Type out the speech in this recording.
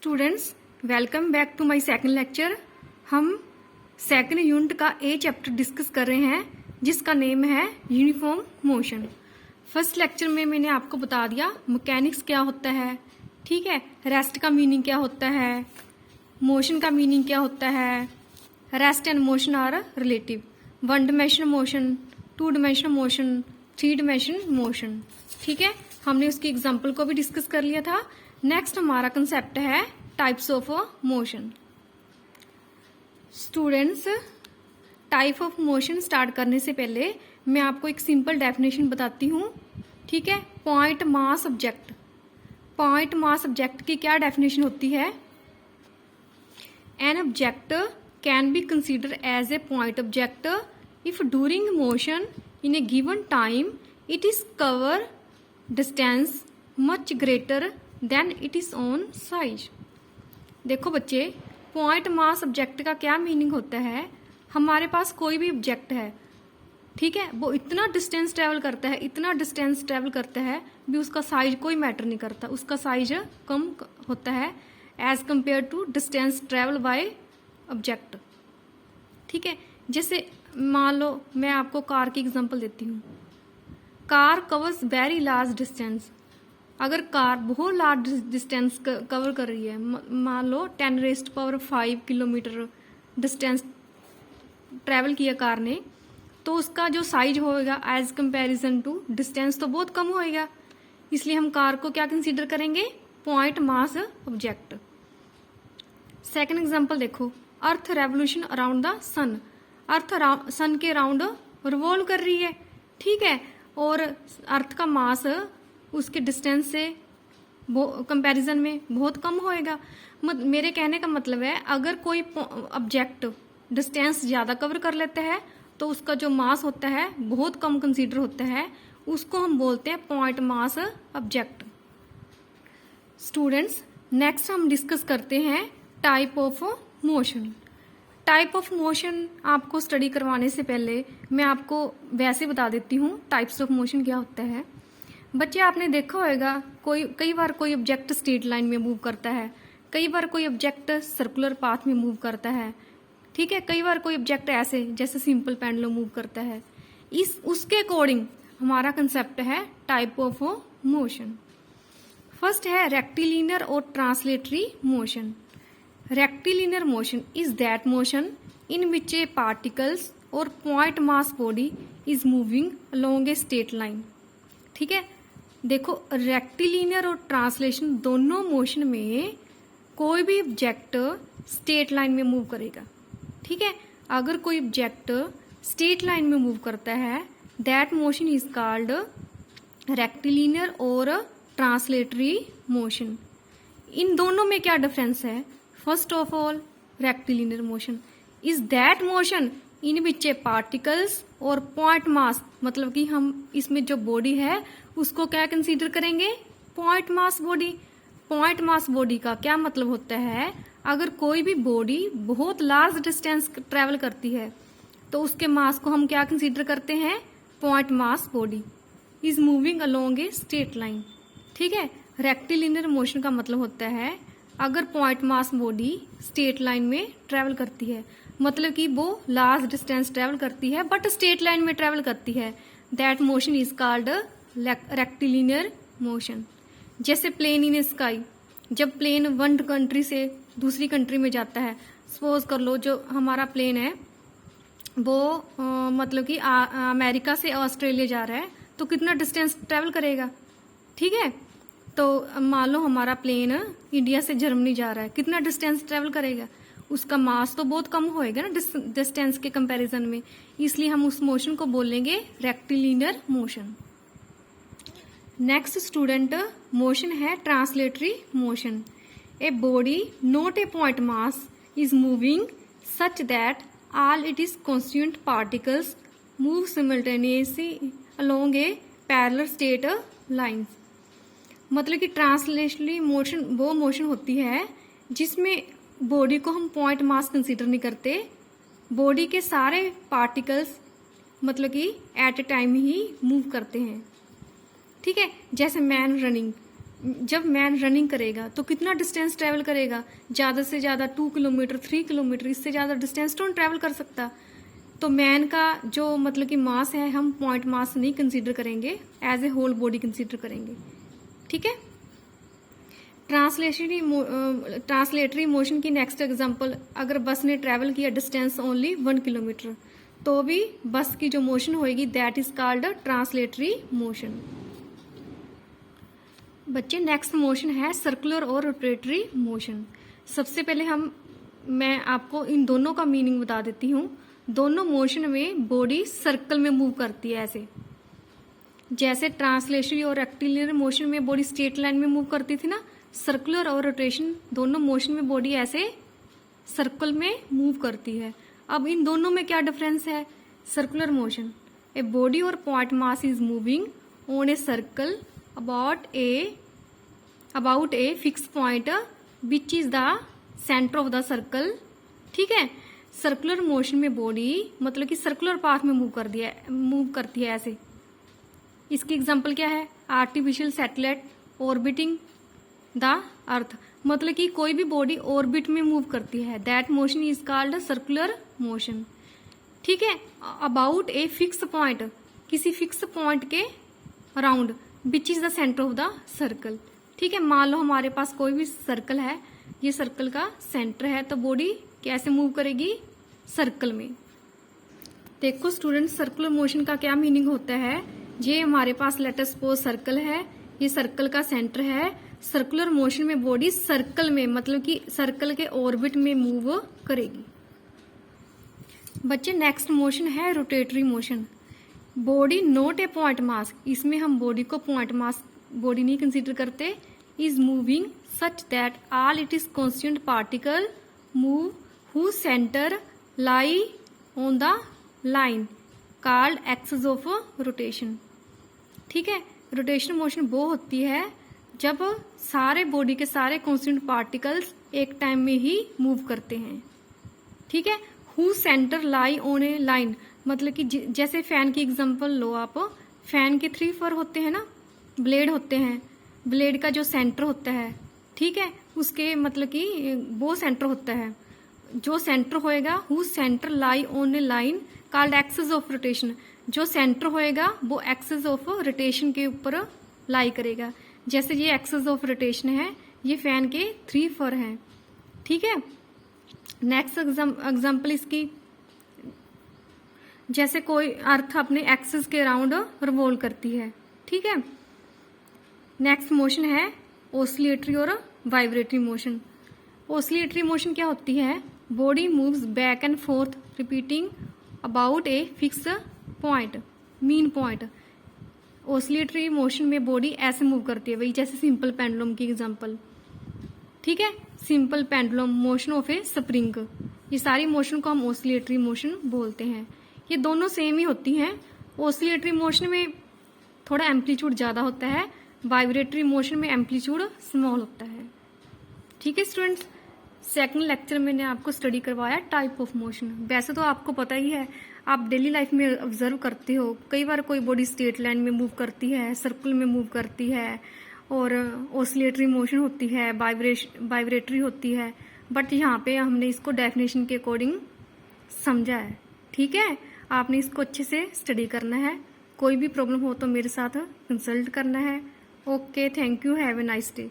Students, welcome back to my second lecture. हम second unit का a chapter discuss कर रहे हैं जिसका नेम है यूनिफॉर्म मोशन। फर्स्ट लेक्चर में मैंने आपको बता दिया मैकेनिक्स क्या होता है, ठीक है, रेस्ट का मीनिंग क्या होता है, मोशन का मीनिंग क्या होता है, rest and motion are relative, one dimensional motion, two dimensional motion, three dimensional motion, ठीक है। हमने उसकी एग्जाम्पल को भी डिस्कस कर लिया था। नेक्स्ट हमारा कंसेप्ट है types of motion. Students, type of motion start करने से पहले मैं आपको एक सिंपल डेफिनेशन बताती हूँ, ठीक है। Point mass object, point mass object की क्या डेफिनेशन होती है? An object can be consider as a point object if during motion in a given time it is cover distance much greater than it is on size. देखो बच्चे, point mass object का क्या meaning होता है? हमारे पास कोई भी object है, ठीक है, वो इतना डिस्टेंस ट्रेवल करता है, इतना डिस्टेंस ट्रेवल करता है भी उसका साइज कोई मैटर नहीं करता, उसका साइज कम होता है as compare to distance travel by object, ठीक है। जैसे मान लो मैं आपको कार की एग्जांपल देती हूँ। Car covers very large distance. अगर कार बहुत लार्ज डिस्टेंस कवर कर रही है, मान लो 10⁵ किलोमीटर डिस्टेंस ट्रैवल किया कार ने, तो उसका जो साइज होएगा एज कंपैरिजन टू डिस्टेंस तो बहुत कम होएगा। इसलिए हम कार को क्या कंसीडर करेंगे? Point mass object. Second example देखो, अर्थ रेवोल्यूशन अराउंड द सन। अर्थ सन के अराउंड रिवॉल्व कर रही है, ठीक है, और अर्थ का मास उसके डिस्टेंस से कंपैरिजन में बहुत कम होएगा। मेरे कहने का मतलब है, अगर कोई ऑब्जेक्ट डिस्टेंस ज़्यादा कवर कर लेता है तो उसका जो मास होता है बहुत कम कंसीडर होता है, उसको हम बोलते हैं point mass object. Students, next हम डिस्कस करते हैं type of motion. Type of motion आपको स्टडी करवाने से पहले मैं आपको वैसे बता देती हूँ टाइप्स ऑफ मोशन क्या होता है। बच्चे, आपने देखा होगा कई बार कोई ऑब्जेक्ट स्ट्रेट लाइन में मूव करता है, कई बार कोई ऑब्जेक्ट सर्कुलर पाथ में मूव करता है, ठीक है, कई बार कोई ऑब्जेक्ट ऐसे जैसे सिंपल पेंडुलम मूव करता है। उसके अकॉर्डिंग हमारा कंसेप्ट है टाइप ऑफ मोशन। फर्स्ट है रेक्टिलिनियर और translatory motion. Rectilinear motion is that motion in which a particles और point mass body is moving along a straight line, ठीक है। देखो, रेक्टिलिनियर और ट्रांसलेशन दोनों मोशन में कोई भी ऑब्जेक्ट स्ट्रेट लाइन में मूव करेगा, ठीक है। अगर कोई ऑब्जेक्ट स्ट्रेट लाइन में मूव करता है, that motion is called rectilinear और ट्रांसलेटरी मोशन। इन दोनों में क्या डिफरेंस है? First of all, rectilinear motion is that motion in which a particles और पॉइंट मास, मतलब कि हम इसमें जो बॉडी है उसको क्या कंसीडर करेंगे? Point mass body. Point mass body का क्या मतलब होता है? अगर कोई भी बॉडी बहुत लार्ज डिस्टेंस ट्रेवल करती है तो उसके मास को हम क्या कंसीडर करते हैं? Point mass body is moving along a straight line, ठीक है। रेक्टिलिनियर मोशन का मतलब होता है अगर point mass body straight line में ट्रेवल करती है, मतलब कि वो लार्ज डिस्टेंस ट्रेवल करती है बट स्ट्रेट लाइन में ट्रेवल करती है, that motion is called rectilinear motion. जैसे प्लेन इन स्काई, जब प्लेन वन कंट्री से दूसरी कंट्री में जाता है, सपोज कर लो जो हमारा प्लेन है वो मतलब कि अमेरिका से ऑस्ट्रेलिया जा रहा है, तो कितना डिस्टेंस ट्रेवल करेगा, ठीक है। तो मान लो हमारा प्लेन इंडिया से जर्मनी जा रहा है, कितना डिस्टेंस ट्रेवल करेगा? उसका मास तो बहुत कम होएगा ना डिस्टेंस के कंपैरिजन में, इसलिए हम उस मोशन को बोलेंगे rectilinear motion. Next student, motion है translatory motion. A body not a point mass is moving such that all it is constituent particles move simultaneously along a parallel straight lines. मतलब कि translatory motion वो motion होती है जिसमें body को हम point mass consider नहीं करते, बॉडी के सारे पार्टिकल्स मतलब कि एट ए टाइम ही मूव करते हैं, ठीक है। जैसे मैन रनिंग, जब मैन रनिंग करेगा तो कितना डिस्टेंस ट्रेवल करेगा, ज़्यादा से ज़्यादा 2 किलोमीटर 3 किलोमीटर, इससे ज़्यादा डिस्टेंस तो ट्रेवल कर सकता। तो मैन का जो मतलब कि मास है हम पॉइंट मास नहीं कंसीडर करेंगे, as a whole body consider करेंगे। ठीक है। ट्रांसलेटरी मोशन की नेक्स्ट एग्जांपल, अगर बस ने ट्रेवल किया डिस्टेंस ओनली 1 किलोमीटर तो भी बस की जो मोशन होगी that is called translatory motion. बच्चे नेक्स्ट मोशन है सर्कुलर और रोटेटरी मोशन। सबसे पहले मैं आपको इन दोनों का मीनिंग बता देती हूँ। दोनों मोशन में बॉडी सर्कल में मूव करती है, ऐसे जैसे ट्रांसलेटरी और रेक्टिलिनियर मोशन में बॉडी स्ट्रेट लाइन में मूव करती थी ना, सर्कुलर और रोटेशन दोनों मोशन में बॉडी ऐसे सर्कल में मूव करती है। अब इन दोनों में क्या डिफरेंस है? सर्कुलर मोशन, ए बॉडी और point mass is moving on a circle about a fix point which is the centre of the circle. ठीक है। सर्कुलर मोशन में बॉडी मतलब कि सर्कुलर पाथ में मूव करती है ऐसे। इसकी एग्जांपल क्या है? Artificial satellite orbiting the earth, मतलब कि कोई भी बॉडी ऑर्बिट में मूव करती है, that motion is called circular motion. ठीक है। अबाउट ए फिक्स पॉइंट, किसी फिक्स पॉइंट के around, which is the centre of the circle. ठीक है। मान लो हमारे पास कोई भी सर्कल है, ये सर्कल का सेंटर है, तो बॉडी कैसे मूव करेगी? सर्कल में। देखो स्टूडेंट, सर्कुलर मोशन का क्या मीनिंग होता है? ये हमारे पास लेट अस सपोज सर्कल है, ये सर्कल का सेंटर है। सर्कुलर मोशन में बॉडी सर्कल में मतलब कि सर्कल के ऑर्बिट में मूव करेगी। बच्चे नेक्स्ट मोशन है rotatory motion. Body not a point mass, इसमें हम बॉडी को पॉइंट मास बॉडी नहीं कंसीडर करते, is moving such that all it is constituent particle move who centre lie on the line called axis of rotation. ठीक है। Rotation motion वो होती है जब सारे बॉडी के सारे कॉन्स्टिट्यूएंट पार्टिकल्स एक टाइम में ही मूव करते हैं। ठीक है। Who centre lie on A line, मतलब कि जैसे फैन की एग्जांपल लो आप, फैन के 3 फर होते हैं ना, ब्लेड होते हैं, ब्लेड का जो सेंटर होता है, ठीक है, उसके मतलब कि वो सेंटर होता है, जो सेंटर होएगा who centre lie on A line called axis of rotation, जो सेंटर होएगा वो एक्सिस ऑफ रोटेशन के ऊपर लाई करेगा। जैसे ये एक्सिस ऑफ रोटेशन है, ये फैन के 3 फर हैं। ठीक है। नेक्स्ट एग्जांपल इसकी, जैसे कोई अर्थ अपने एक्सिस के अराउंड रिवॉल्व करती है। ठीक है। नेक्स्ट मोशन है ऑसिलेटरी और वाइब्रेटरी मोशन। ऑसिलेटरी मोशन क्या होती है? Body moves back and fourth repeating about a fix point, mean point. Oscillatory motion में बॉडी ऐसे मूव करती है, वही जैसे सिंपल पेंडुलम की एग्जांपल। ठीक है। Simple pendulum, motion of A spring, ये सारी मोशन को हम ऑसिलेटरी मोशन बोलते हैं। ये दोनों सेम ही होती हैं। ऑसिलेटरी मोशन में थोड़ा एम्पलीट्यूड ज्यादा होता है, वाइब्रेटरी मोशन में एम्पलीट्यूड स्मॉल होता है। ठीक है स्टूडेंट्स, सेकंड लेक्चर में मैंने आपको स्टडी करवाया टाइप ऑफ मोशन। वैसे तो आपको पता ही है, आप डेली लाइफ में ऑब्जर्व करते हो, कई बार कोई बॉडी स्ट्रेट लाइन में मूव करती है, सर्कल में मूव करती है, और ऑसिलेटरी मोशन होती है, वाइब्रेटरी होती है, बट यहाँ पे हमने इसको डेफिनेशन के अकॉर्डिंग समझा है। ठीक है। आपने इसको अच्छे से स्टडी करना है। कोई भी प्रॉब्लम हो तो मेरे साथ कंसल्ट करना है। Okay, thank you, have a nice day.